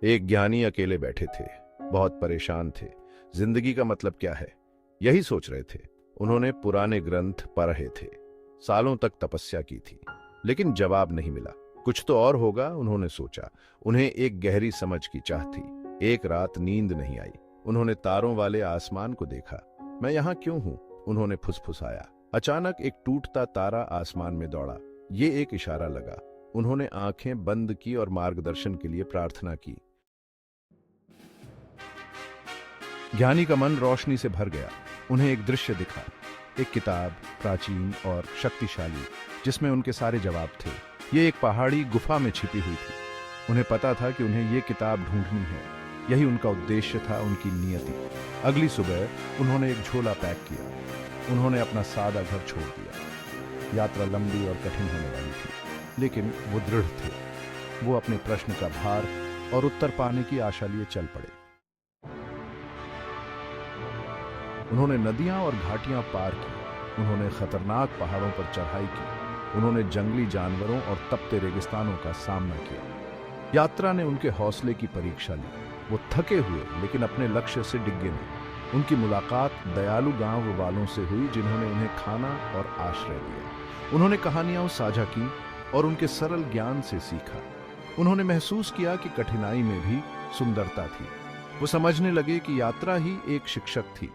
एक ज्ञानी अकेले बैठे थे, बहुत परेशान थे। जिंदगी का मतलब क्या है, यही सोच रहे थे। उन्होंने पुराने ग्रंथ पढ़े थे, सालों तक तपस्या की थी, लेकिन जवाब नहीं मिला। कुछ तो और होगा, उन्होंने सोचा। उन्हें एक गहरी समझ की चाह थी। एक रात नींद नहीं आई। उन्होंने तारों वाले आसमान को देखा। मैं यहाँ क्यों हूँ, उन्होंने फुसफुसाया। अचानक एक टूटता तारा आसमान में दौड़ा। ये एक इशारा लगा। उन्होंने आंखें बंद की और मार्गदर्शन के लिए प्रार्थना की। ज्ञानी का मन रोशनी से भर गया। उन्हें एक दृश्य दिखा, एक किताब, प्राचीन और शक्तिशाली, जिसमें उनके सारे जवाब थे। ये एक पहाड़ी गुफा में छिपी हुई थी। उन्हें पता था कि उन्हें ये किताब ढूंढनी है। यही उनका उद्देश्य था, उनकी नियति। अगली सुबह उन्होंने एक झोला पैक किया। उन्होंने अपना सादा घर छोड़ दिया। यात्रा लंबी और कठिन होने वाली थी, लेकिन वो दृढ़ थे। वो अपने प्रश्न का भार और उत्तर पाने की आशा लिए चल पड़े। उन्होंने नदियां और घाटियां पार की। उन्होंने खतरनाक पहाड़ों पर चढ़ाई की। उन्होंने जंगली जानवरों और तपते रेगिस्तानों का सामना किया। यात्रा ने उनके हौसले की परीक्षा ली। वो थके हुए, लेकिन अपने लक्ष्य से डिगे नहीं। उनकी मुलाकात दयालु गांव वालों से हुई, जिन्होंने उन्हें खाना और आश्रय दिया। उन्होंने कहानियां साझा की और उनके सरल ज्ञान से सीखा। उन्होंने महसूस किया कि कठिनाई में भी सुंदरता थी। वो समझने लगे कि यात्रा ही एक शिक्षक थी।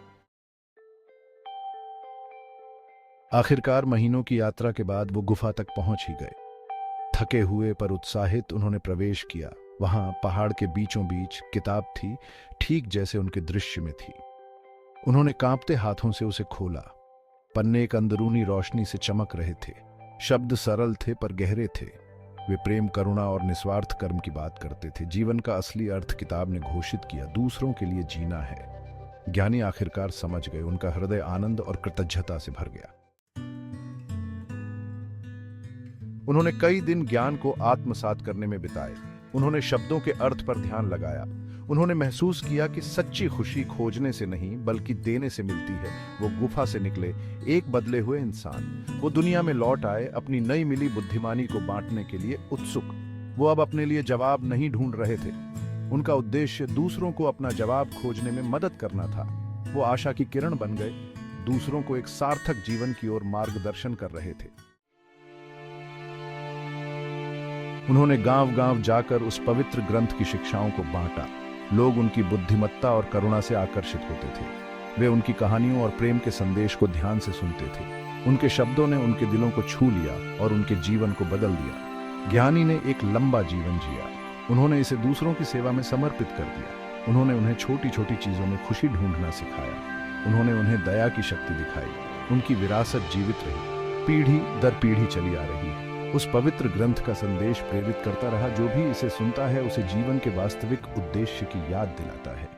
आखिरकार महीनों की यात्रा के बाद वो गुफा तक पहुंच ही गए। थके हुए पर उत्साहित उन्होंने प्रवेश किया। वहां पहाड़ के बीचों बीच किताब थी, ठीक जैसे उनके दृश्य में थी। उन्होंने कांपते हाथों से उसे खोला। पन्ने एक अंदरूनी रोशनी से चमक रहे थे। शब्द सरल थे पर गहरे थे। वे प्रेम, करुणा और निस्वार्थ कर्म की बात करते थे। जीवन का असली अर्थ किताब ने घोषित किया, दूसरों के लिए जीना है। ज्ञानी आखिरकार समझ गए। उनका हृदय आनंद और कृतज्ञता से भर गया। उन्होंने कई दिन ज्ञान को आत्मसात करने में बिताए। उन्होंने शब्दों के अर्थ पर ध्यान लगाया। उन्होंने महसूस किया कि सच्ची खुशी खोजने से नहीं, बल्कि देने से मिलती है। वो गुफा से निकले, एक बदले हुए इंसान। वो दुनिया में लौट आए, अपनी नई मिली बुद्धिमानी को बांटने के लिए उत्सुक। वो अब अपने लिए जवाब नहीं ढूंढ रहे थे। उनका उद्देश्य दूसरों को अपना जवाब खोजने में मदद करना था। वो आशा की किरण बन गए, दूसरों को एक सार्थक जीवन की ओर मार्गदर्शन कर रहे थे। उन्होंने गांव-गांव जाकर उस पवित्र ग्रंथ की शिक्षाओं को बांटा। लोग उनकी बुद्धिमत्ता और करुणा से आकर्षित होते थे। वे उनकी कहानियों और प्रेम के संदेश को ध्यान से सुनते थे। उनके शब्दों ने उनके दिलों को छू लिया और उनके जीवन को बदल दिया। ज्ञानी ने एक लंबा जीवन जिया। उन्होंने इसे दूसरों की सेवा में समर्पित कर दिया। उन्होंने उन्हें छोटी छोटी चीजों में खुशी ढूंढना सिखाया। उन्होंने उन्हें दया की शक्ति दिखाई। उनकी विरासत जीवित रही, पीढ़ी दर पीढ़ी चली आ रही है। उस पवित्र ग्रंथ का संदेश प्रेरित करता रहा। जो भी इसे सुनता है, उसे जीवन के वास्तविक उद्देश्य की याद दिलाता है।